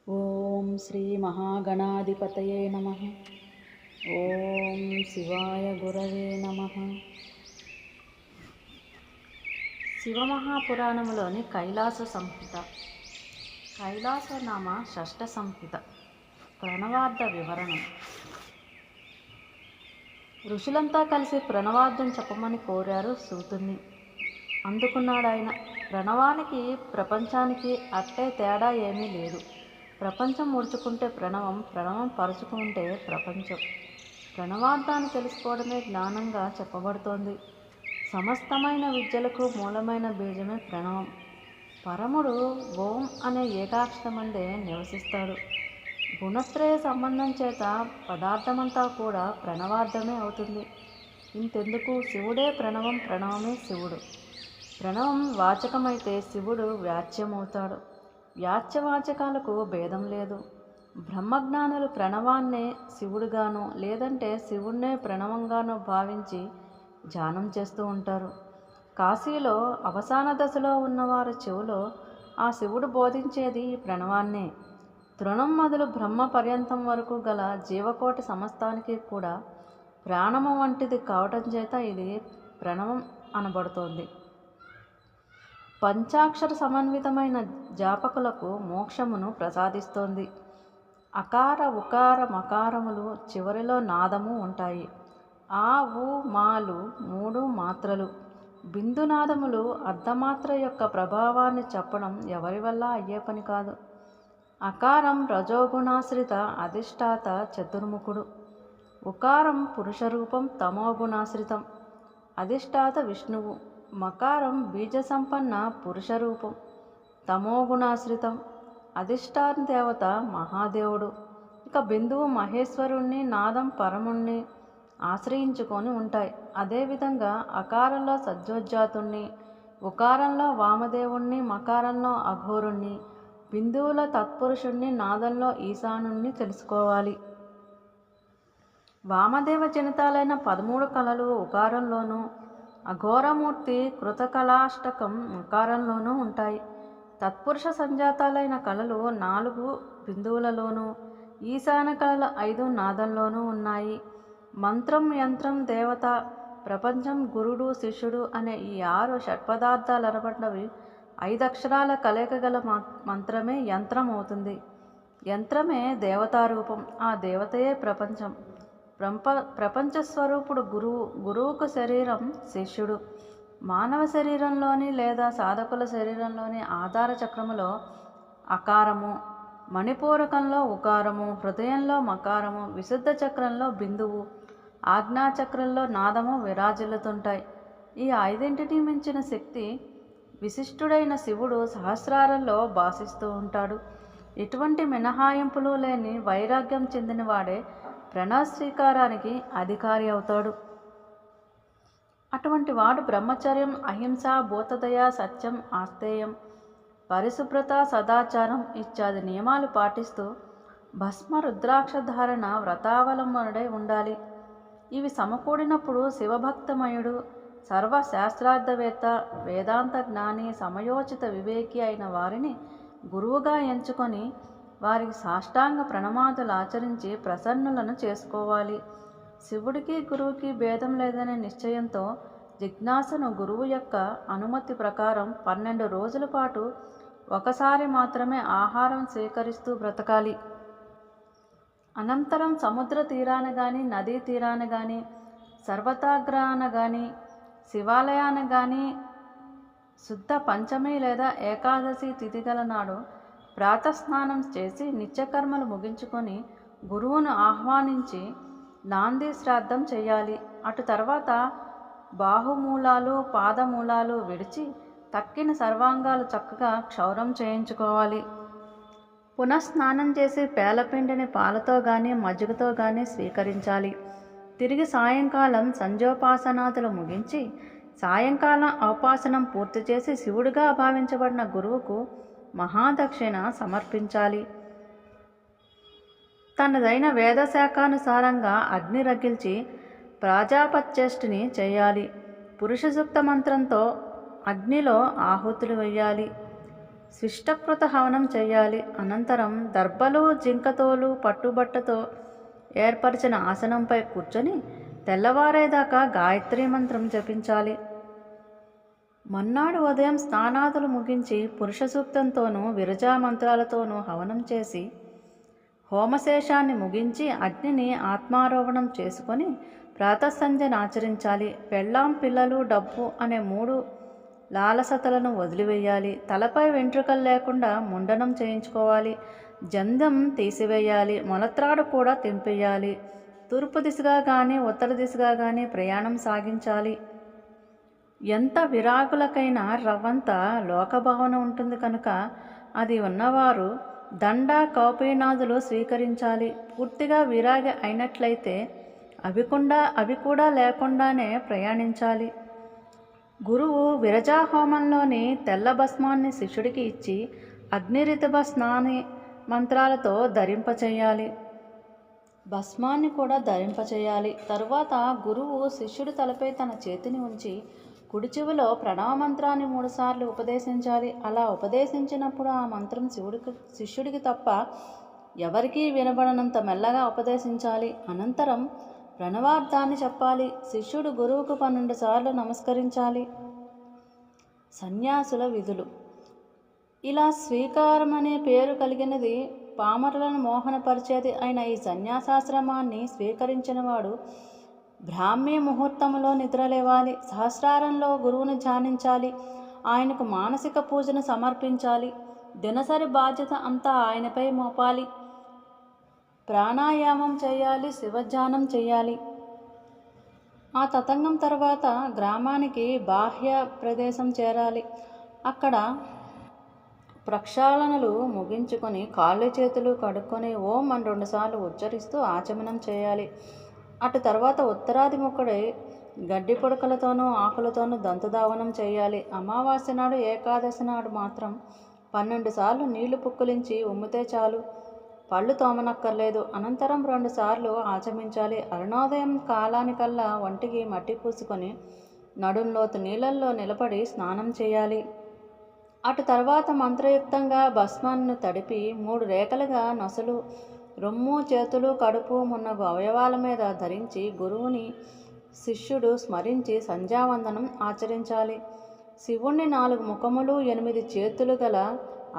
ఓం శ్రీ మహాగణాధిపతయే నమః. ఓం శివాయ గురవే నమః. శివమహాపురాణములోని కైలాస సంహిత. కైలాసనామ షష్ఠ సంహిత. ప్రణవార్థ వివరణం. ఋషులంతా కలిసి ప్రణవార్థం చెప్పమని కోరారు సూతుణ్ణి. అందుకున్నాడాయన. ప్రణవానికి ప్రపంచానికి అట్టే తేడా ఏమీ లేదు. ప్రపంచం ముడుచుకుంటే ప్రణవం, ప్రణవం పరుచుకుంటే ప్రపంచం. ప్రణవార్థాన్ని తెలుసుకోవడమే జ్ఞానంగా చెప్పబడుతోంది. సమస్తమైన విద్యలకు మూలమైన బీజమే ప్రణవం. పరముడు ఓం అనే ఏకాక్షరమందే నివసిస్తాడు. గుణత్రయ సంబంధం చేత పదార్థమంతా కూడా ప్రణవార్థమే అవుతుంది. ఇంతెందుకు, శివుడే ప్రణవం, ప్రణవమే శివుడు. ప్రణవం వాచకమైతే శివుడు వ్యాచ్యమవుతాడు. వ్యాచ్యవాచకాలకు భేదం లేదు. బ్రహ్మజ్ఞానులు ప్రణవాన్నే శివుడుగానో లేదంటే శివుణ్ణే ప్రణవంగానో భావించి ధ్యానం చేస్తూ ఉంటారు. కాశీలో అవసాన దశలో ఉన్నవారి చెవులో ఆ శివుడు బోధించేది ఈ ప్రణవాన్నే. తృణం మొదలు బ్రహ్మ పర్యంతం వరకు గల జీవకోటి సమస్తానికి కూడా ప్రాణము వంటిది కావటం చేత ఇది ప్రణవం అనబడుతోంది. పంచాక్షర సమన్వితమైన జాపకులకు మోక్షమును ప్రసాదిస్తోంది. అకార ఉకార మకారములు చివరిలో నాదము ఉంటాయి. ఆ ఉ మాలు మూడు మాత్రలు. బిందునాదములు అర్ధమాత్ర యొక్క ప్రభావాన్ని చెప్పడం ఎవరి వల్ల అయ్యే పని కాదు. అకారం రజోగుణాశ్రిత అధిష్టాత చతుర్ముఖుడు. ఉకారం పురుషరూపం తమోగుణాశ్రితం. అధిష్టాత విష్ణువు. మకారం బీజసంపన్న పురుషరూపం తమోగుణాశ్రితం. అధిష్టాన దేవత మహాదేవుడు. ఇక బిందువు మహేశ్వరుణ్ణి, నాదం పరముణ్ణి ఆశ్రయించుకొని ఉంటాయి. అదేవిధంగా అకారంలో సజ్జోజాతుణ్ణి, ఉకారంలో వామదేవుణ్ణి, మకారంలో అఘోరుణ్ణి, బిందువుల తత్పురుషుణ్ణి, నాదంలో ఈశానుణ్ణి తెలుసుకోవాలి. వామదేవ జనితాలైన 13 కళలు ఉకారంలోనూ, అఘోరమూర్తి కృతకళాష్టకం మకారంలోనూ ఉంటాయి. తత్పురుష సంజాతాలైన కళలు 4 బిందువులలోనూ, ఈశాన కళలు 5 నాదంలోనూ ఉన్నాయి. మంత్రం, యంత్రం, దేవత, ప్రపంచం, గురుడు, శిష్యుడు అనే ఈ 6 షట్పదార్థాలు అనబడినవి 5 అక్షరాల కలయిక గల మంత్రమే యంత్రం అవుతుంది. యంత్రమే దేవతారూపం. ఆ దేవతయే ప్రపంచం. ప్రపంచ స్వరూపుడు గురువు. గురువుకు శరీరం శిష్యుడు. మానవ శరీరంలోని లేదా సాధకుల శరీరంలోని ఆధార చక్రములో అకారము, మణిపూరకంలో ఉకారము, హృదయంలో మకారము, విశుద్ధ చక్రంలో బిందువు, ఆజ్ఞాచక్రంలో నాదము విరాజిల్లుతుంటాయి. ఈ 5ంటిని మించిన శక్తి విశిష్టుడైన శివుడు సహస్రారంలో భాసిస్తూ ఉంటాడు. ఎటువంటి మినహాయింపులు లేని వైరాగ్యం చెందినవాడే ప్రణవ స్వీకారానికి అధికారి అవుతాడు. అటువంటి వాడు బ్రహ్మచర్యం, అహింస, భూతదయ, సత్యం, ఆస్తేయం, పరిశుభ్రత, సదాచారం ఇత్యాది నియమాలు పాటిస్తూ భస్మ రుద్రాక్ష ధారణ వ్రతావలంబనుడై ఉండాలి. ఇవి సమకూడినప్పుడు శివభక్తమయుడు, సర్వశాస్త్రార్థవేత్త, వేదాంత జ్ఞాని, సమయోచిత వివేకి అయిన వారిని గురువుగా ఎంచుకొని వారికి సాష్టాంగ ప్రణమాదులు ఆచరించి ప్రసన్నులను చేసుకోవాలి. శివుడికి గురువుకి భేదం లేదనే నిశ్చయంతో జిజ్ఞాసను గురువు యొక్క అనుమతి ప్రకారం 12 రోజుల పాటు ఒకసారి మాత్రమే ఆహారం స్వీకరిస్తూ బ్రతకాలి. అనంతరం సముద్ర తీరాన కానీ, నదీ తీరాన కానీ, సర్వతాగ్రాన కానీ, శివాలయాన కానీ శుద్ధ పంచమి లేదా ఏకాదశి తిథి గల నాడు ప్రాతస్నానం చేసి నిత్యకర్మలు ముగించుకొని గురువును ఆహ్వానించి నాంది శ్రాద్ధం చేయాలి. అటు తర్వాత బాహుమూలాలు, పాదమూలాలు విడిచి తక్కిన సర్వాంగాలు చక్కగా క్షౌరం చేయించుకోవాలి. పునఃస్నానం చేసి పేలపిండిని పాలతో కానీ మజ్జిగతో కానీ స్వీకరించాలి. తిరిగి సాయంకాలం సంధ్యోపాసనాదులు ముగించి సాయంకాలం ఔపాసనం పూర్తి చేసి శివుడిగా భావించబడిన గురువుకు మహాదక్షిణ సమర్పించాలి. తనదైన వేదశాఖానుసారంగా అగ్ని రగిల్చి ప్రాజాపత్యేష్టిని చేయాలి. పురుష సూక్త మంత్రంతో అగ్నిలో ఆహుతులు వేయాలి. శిష్టకృత హవనం చేయాలి. అనంతరం దర్భలు, జింకతోలు, పట్టుబట్టతో ఏర్పరిచిన ఆసనంపై కూర్చొని తెల్లవారేదాకా గాయత్రీ మంత్రం జపించాలి. మన్నాడు ఉదయం స్నానాదులు ముగించి పురుష సూక్తంతోనూ విరజా మంత్రాలతోనూ హవనం చేసి హోమశేషాన్ని ముగించి అగ్నిని ఆత్మారోహణం చేసుకొని ప్రాతఃసంధ్యను ఆచరించాలి. పెళ్ళాం, పిల్లలు, డబ్బు అనే 3 లాలసతలను వదిలివేయాలి. తలపై వెంట్రుకలు లేకుండా ముండనం చేయించుకోవాలి. జంధ్యం తీసివేయాలి. మొలత్రాడు కూడా తెంపేయాలి. తూర్పు దిశగా కానీ ఉత్తర దిశగా కానీ ప్రయాణం సాగించాలి. ఎంత విరాగులకైనా రవ్వంత లోకభావన ఉంటుంది కనుక అది ఉన్నవారు దండ, కౌపీనాదులు స్వీకరించాలి. పూర్తిగా విరాగి అయినట్లయితే అవి కూడా లేకుండానే ప్రయాణించాలి. గురువు విరజాహోమంలోని తెల్ల భస్మాన్ని శిష్యుడికి ఇచ్చి అగ్నిరితభ స్నాని మంత్రాలతో ధరింపచేయాలి. భస్మాన్ని కూడా ధరింపచేయాలి. తరువాత గురువు శిష్యుడి తలపై తన చేతిని ఉంచి కుడి చెవిలో ప్రణవ మంత్రాన్ని 3 సార్లు ఉపదేశించాలి. అలా ఉపదేశించినప్పుడు ఆ మంత్రం శిష్యుడికి తప్ప ఎవరికీ వినబడనంత మెల్లగా ఉపదేశించాలి. అనంతరం ప్రణవార్థాన్ని చెప్పాలి. శిష్యుడు గురువుకు 12 సార్లు నమస్కరించాలి. సన్యాసుల విధులు. ఇలా స్వీకారం అనే పేరు కలిగినది పామరులను మోహనపరిచేది అయిన ఈ సన్యాసాశ్రమాన్ని స్వీకరించినవాడు బ్రాహ్మీ ముహూర్తంలో నిద్రలేవాలి. సహస్రారంలో గురువును ధ్యానించాలి. ఆయనకు మానసిక పూజను సమర్పించాలి. దినసరి బాధ్యత అంతా ఆయనపై మోపాలి. ప్రాణాయామం చేయాలి. శివధ్యానం చేయాలి. ఆ తతంగం తర్వాత గ్రామానికి బాహ్య ప్రదేశం చేరాలి. అక్కడ ప్రక్షాళనలు ముగించుకొని కాళ్ళు చేతులు కడుక్కొని ఓం అని 2 సార్లు ఉచ్చరిస్తూ ఆచమనం చేయాలి. అటు తర్వాత ఉత్తరాదిముఖుడై గడ్డి పొడకలతోనూ ఆకులతోనూ దంతధావనం చేయాలి. అమావాస్య నాడు, ఏకాదశి నాడు మాత్రం 12 సార్లు నీళ్లు పుక్కిలించి ఉమ్మితే చాలు. పళ్ళు తోమనక్కర్లేదు. అనంతరం 2 సార్లు ఆచమించాలి. అరుణోదయం కాలానికల్లా ఒంటికి మట్టి పూసుకొని నడుంలోతు నీళ్ళల్లో నిలబడి స్నానం చేయాలి. అటు తర్వాత మంత్రయుక్తంగా భస్మాన్ని తడిపి 3 రేఖలుగా నొసలు, రొమ్ము, చేతులు, కడుపు మున్నగు అవయవాల మీద ధరించి గురువుని శిష్యుడు స్మరించి సంధ్యావందనం ఆచరించాలి. శివుణ్ణి 4 ముఖములు 8 చేతులు గల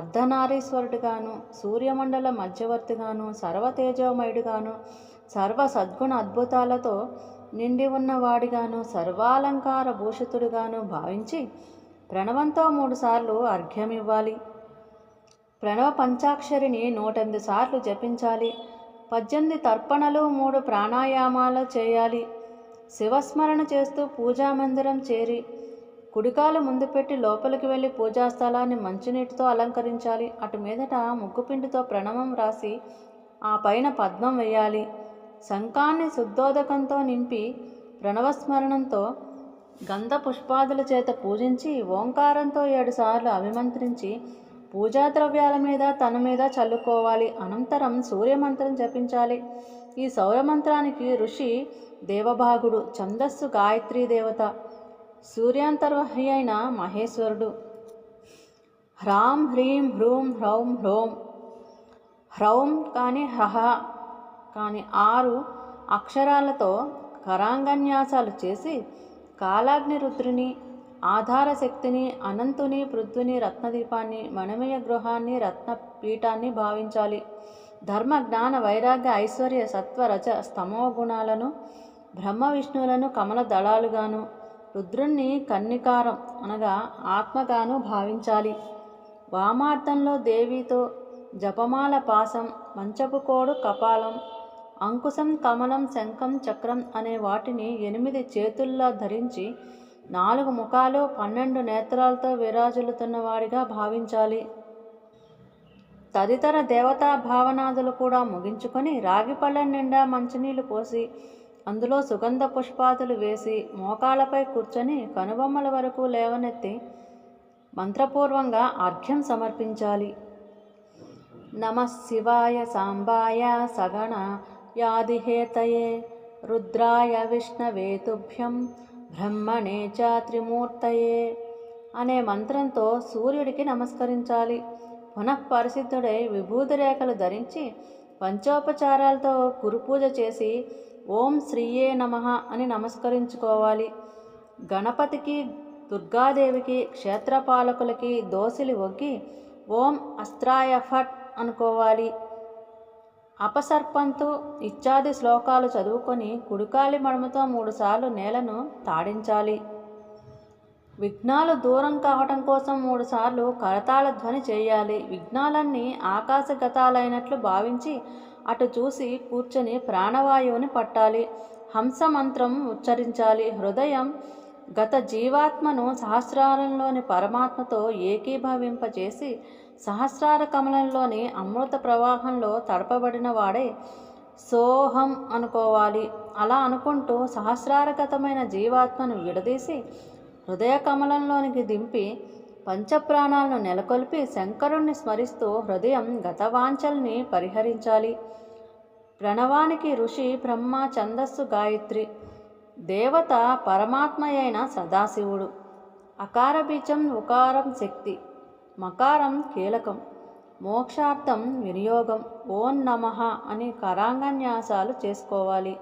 అర్ధనారీశ్వరుడుగాను, సూర్యమండల మధ్యవర్తిగాను, సర్వతేజోమయుడుగాను, సర్వ సద్గుణ అద్భుతాలతో నిండి ఉన్నవాడిగాను, సర్వాలంకార భూషితుడుగాను భావించి ప్రణవంతో 3 సార్లు అర్ఘ్యమివ్వాలి. ప్రణవ పంచాక్షరిని 108 సార్లు జపించాలి. 18 తర్పణలు, 3 ప్రాణాయామాలు చేయాలి. శివస్మరణ చేస్తూ పూజామందిరం చేరి కుడికాలు ముందు పెట్టి లోపలికి వెళ్ళి పూజాస్థలాన్ని మంచినీటితో అలంకరించాలి. అటు మీదట ముగ్గుపిండితో ప్రణవం రాసి ఆ పైన పద్మం వేయాలి. శంఖాన్ని శుద్ధోదకంతో నింపి ప్రణవస్మరణంతో గంధ పుష్పాదుల చేత పూజించి ఓంకారంతో 7 సార్లు అభిమంత్రించి పూజాద్రవ్యాల మీద తన మీద చల్లుకోవాలి. అనంతరం సూర్యమంత్రం జపించాలి. ఈ సౌరమంత్రానికి ఋషి దేవభాగుడు, ఛందస్సు గాయత్రీ దేవత, సూర్యాంతర్వాహి అయిన మహేశ్వరుడు. హ్రాం హ్రీం హ్రూం హ్రౌం హ్రోం. హ్రౌం కానీ హహ కానీ 6 అక్షరాలతో కరాంగన్యాసాలు చేసి కాలాగ్ని రుద్రుని, ఆధార శక్తిని, అనంతుని, పృథ్విని, రత్నదీపాన్ని, మణిమయ గృహాన్ని, రత్నపీఠాన్ని భావించాలి. ధర్మ, జ్ఞాన, వైరాగ్య, ఐశ్వర్య, సత్వ, రజ, స్తమో గుణాలను, బ్రహ్మ విష్ణువులను కమల దళాలుగాను, రుద్రుణ్ణి కన్నికారం అనగా ఆత్మగాను భావించాలి. వామార్థంలో దేవితో జపమాల పాశం, మంచపు కోడు కపాలం, అంకుశం, కమలం, శంఖం, చక్రం అనే వాటిని 8 చేతుల్లో ధరించి 4 ముఖాలు 12 నేత్రాలతో విరాజులుతున్నవాడిగా భావించాలి. తదితర దేవతా భావనాదులు కూడా ముగించుకొని రాగిపళ్ళ నిండా మంచినీళ్లు పోసి అందులో సుగంధ పుష్పాదులు వేసి మోకాళ్ళపై కూర్చొని కనుబొమ్మల వరకు లేవనెత్తి మంత్రపూర్వంగా అర్ఘ్యం సమర్పించాలి. నమః శివాయ సాంబాయ సగణ యాదిహేతయే రుద్రాయ విష్ణవే తుభ్యం బ్రహ్మణే చ త్రిమూర్తయే. అనే మంత్రంతో సూర్యుడికి నమస్కరించాలి. పునఃపరిశుద్ధుడై విభూతి రేఖలు ధరించి పంచోపచారాలతో గురుపూజ చేసి ఓం శ్రీయే నమః అని నమస్కరించుకోవాలి. గణపతికి, దుర్గాదేవికి, క్షేత్రపాలకులకి దోసిలి ఒగ్గి ఓం అస్త్రాయ ఫట్ అనుకోవాలి. అపసర్పంతు ఇత్యాది శ్లోకాలు చదువుకొని కుడికాలి మడమతో 3 సార్లు నేలను తాడించాలి. విఘ్నాలు దూరం కావటం కోసం 3 సార్లు కరతాళ ధ్వని చేయాలి. విఘ్నాలన్నీ ఆకాశగతాలైనట్లు భావించి అటు చూసి కూర్చొని ప్రాణవాయువుని పట్టాలి. హంస మంత్రం ఉచ్చరించాలి. హృదయం గత జీవాత్మను సహస్రారంలోని పరమాత్మతో ఏకీభవింపచేసి సహస్రార కమలంలోని అమృత ప్రవాహంలో తడపబడిన వాడే సోహం అనుకోవాలి. అలా అనుకుంటూ సహస్రారగతమైన జీవాత్మను విడదీసి హృదయ కమలంలోనికి దింపి పంచప్రాణాలను నెలకొల్పి శంకరుణ్ణి స్మరిస్తూ హృదయం గతవాంఛల్ని పరిహరించాలి. ప్రణవానికి ఋషి బ్రహ్మ, ఛందస్సు గాయత్రి, దేవత పరమాత్మయైన సదాశివుడు. అకార బీజం ఉకారం శక్తి, మకారం కీలకం, మోక్షార్థం వినియోగం. ఓం నమః అని కరాంగన్యాసాలు చేసుకోవాలి.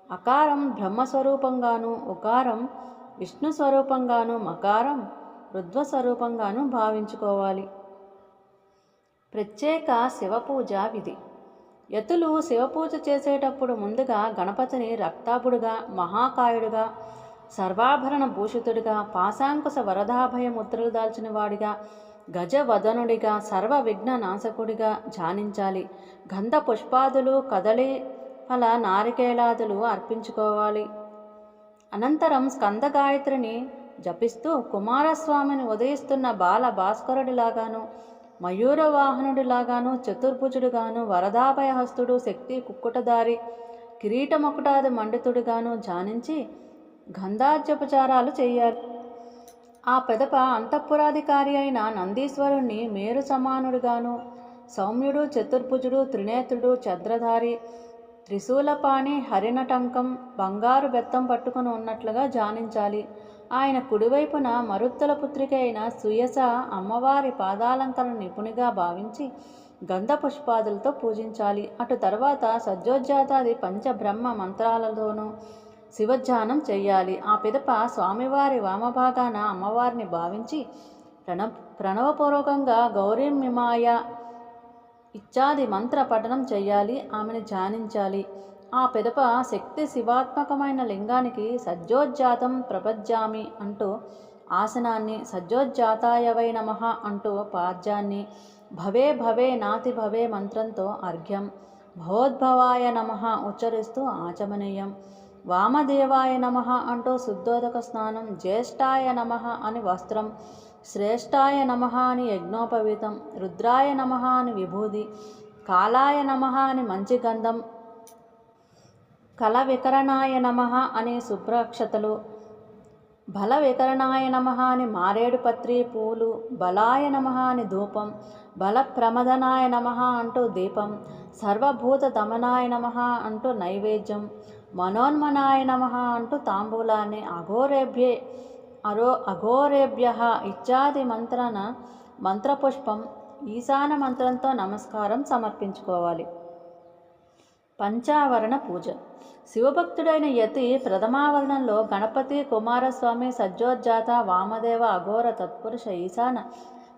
అకారం బ్రహ్మస్వరూపంగాను, ఉకారం విష్ణు స్వరూపంగాను, మకారం రుద్రస్వరూపంగాను భావించుకోవాలి. ప్రత్యేక శివపూజ విధి. యతులు శివపూజ చేసేటప్పుడు ముందుగా గణపతిని రక్తాభుడుగా, మహాకాయుడుగా, సర్వాభరణ భూషితుడిగా, పాశాంకుశ వరదాభయ ముద్రలు దాల్చిన వాడిగా, గజవదనుడిగా, సర్వ విఘ్న నాశకుడిగా ధ్యానించాలి. గంధ పుష్పాదులు, కదలి ఫల నారికేళాదులు అర్పించుకోవాలి. అనంతరం స్కంద గాయత్రిని జపిస్తూ కుమారస్వామిని ఉదయిస్తున్న బాల భాస్కరుడిలాగాను, మయూరవాహనుడిలాగాను, చతుర్భుజుడుగాను, వరదాభయహస్తుడు, శక్తి కుక్కుటదారి, కిరీటమొకటాది మండితుడిగాను ధ్యానించి గంధార్జోపచారాలు చేయాలి. ఆ పెదప అంతఃపురాధికారి అయిన నందీశ్వరుణ్ణి మేరు సమానుడిగాను, సౌమ్యుడు, చతుర్భుజుడు, త్రినేత్రుడు, ఛద్రధారి, త్రిశూలపాణి, హరినటంకం, బంగారు బెత్తం పట్టుకుని ఉన్నట్లుగా ధ్యానించాలి. ఆయన కుడివైపున మరుత్తుల పుత్రిక అయిన సుయస అమ్మవారి పాదాలంకరణ నిపుణిగా భావించి గంధ పుష్పాదులతో పూజించాలి. అటు తర్వాత సజ్జోజ్జాతాది పంచబ్రహ్మ మంత్రాలతోనూ శివధ్యానం చెయ్యాలి. ఆ పిదప స్వామివారి వామభాగాన అమ్మవారిని భావించి ప్రణవపూర్వకంగా గౌరీమిమాయ ఇత్యాది మంత్ర పఠనం చెయ్యాలి. ఆమెను ధ్యానించాలి. ఆ పిదప శక్తి శివాత్మకమైన లింగానికి సజ్జోజ్జాతం ప్రపజ్జామి అంటూ ఆసనాన్ని, సజ్జోజ్జాతాయవై నమః అంటూ పాద్యాన్ని, భవే భవే నాతి భవే మంత్రంతో అర్ఘ్యం, భవోద్భవాయ నమః ఉచ్చరిస్తూ ఆచమనీయం, వామదేవాయ నమః అంటూ శుద్ధోదక స్నానం, జ్యేష్ఠాయ నమః అని వస్త్రం, శ్రేష్ఠాయ నమః అని యజ్ఞోపవీతం, రుద్రాయ నమః అని విభూది, కాలాయ నమః అని మంచి గంధం, కల వికరణాయ నమః అని శుభ్రక్షతలు, బల వికరణాయ నమః అని మారేడు పత్రి పూలు, బలాయ నమః అని ధూపం, బల ప్రమదనాయ నమః అంటూ దీపం, సర్వభూత దమనాయ నమః అంటూ నైవేద్యం, మనోన్మనాయ నమః అంటూ తాంబూలాన్ని, అఘోరేభ్యః ఇత్యాది మంత్రపుష్పం, ఈశాన మంత్రంతో నమస్కారం సమర్పించుకోవాలి. పంచావరణ పూజ. శివభక్తుడైన యతి ప్రథమావరణంలో గణపతి, కుమారస్వామి, సజ్జోజ్జాత, వామదేవ, అఘోర, తత్పురుష, ఈశాన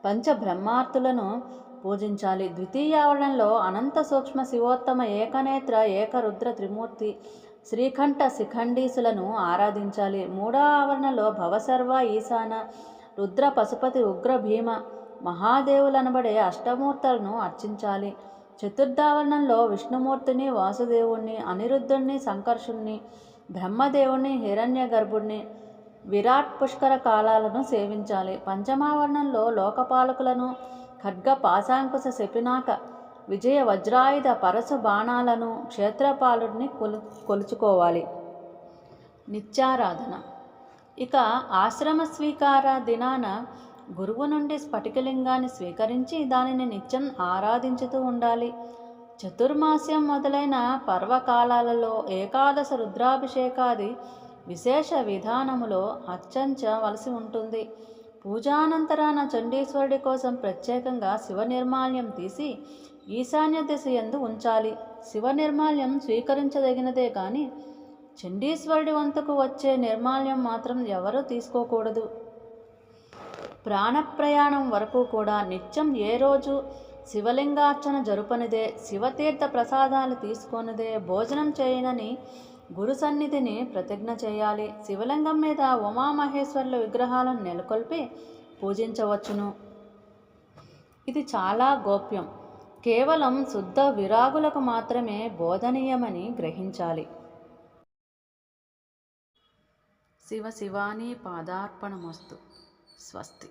పంచబ్రహ్మార్తులను పూజించాలి. ద్వితీయావరణంలో అనంత సూక్ష్మ శివోత్తమ ఏకనేత్ర ఏకరుద్ర త్రిమూర్తి శ్రీకంఠ శిఖండీసులను ఆరాధించాలి. మూడవ ఆవరణలో భవసర్వ, ఈశాన, రుద్ర, పశుపతి, ఉగ్ర, భీమ, మహాదేవులనబడే అష్టమూర్తులను అర్చించాలి. చతుర్థావరణంలో విష్ణుమూర్తిని, వాసుదేవుణ్ణి, అనిరుద్ధుణ్ణి, సంకర్షుణ్ణి, బ్రహ్మదేవుణ్ణి, హిరణ్య గర్భుణ్ణి, విరాట్ పుష్కర కాలాలను సేవించాలి. పంచమావరణంలో లోకపాలకులను, ఖడ్గ పాశాంకుశ శపినాక విజయ వజ్రాయుధ పరశు బాణాలను, క్షేత్రపాలుడిని కొలుచుకోవాలి. నిత్యారాధన. ఇక ఆశ్రమ స్వీకార దినాన గురువు నుండి స్ఫటికలింగాన్ని స్వీకరించి దానిని నిత్యం ఆరాధించుతూ ఉండాలి. చతుర్మాస్యం మొదలైన పర్వకాలాలలో ఏకాదశ రుద్రాభిషేకాది విశేష విధానములో అర్చించవలసి ఉంటుంది. పూజానంతరాన చండీశ్వరుడి కోసం ప్రత్యేకంగా శివ నిర్మాల్యం తీసి ఈశాన్య దిశ యందు ఉంచాలి. శివ నిర్మాల్యం స్వీకరించదగినదే కానీ చండీశ్వరుడి వంతుకు వచ్చే నిర్మాల్యం మాత్రం ఎవరూ తీసుకోకూడదు. ప్రాణప్రయాణం వరకు కూడా నిత్యం ఏ రోజు శివలింగార్చన జరుపనిదే, శివతీర్థ ప్రసాదాలు తీసుకొనిదే, భోజనం చేయనని గురు సన్నిధిని ప్రతిజ్ఞ చేయాలి. శివలింగం మీద ఉమామహేశ్వరుల విగ్రహాలను నెలకొల్పి పూజించవచ్చును. ఇది చాలా గోప్యం. కేవలం శుద్ధ విరాగులకు మాత్రమే బోధనీయమని గ్రహించాలి. శివ శివాని పాదార్పణమస్తు. స్వస్తి.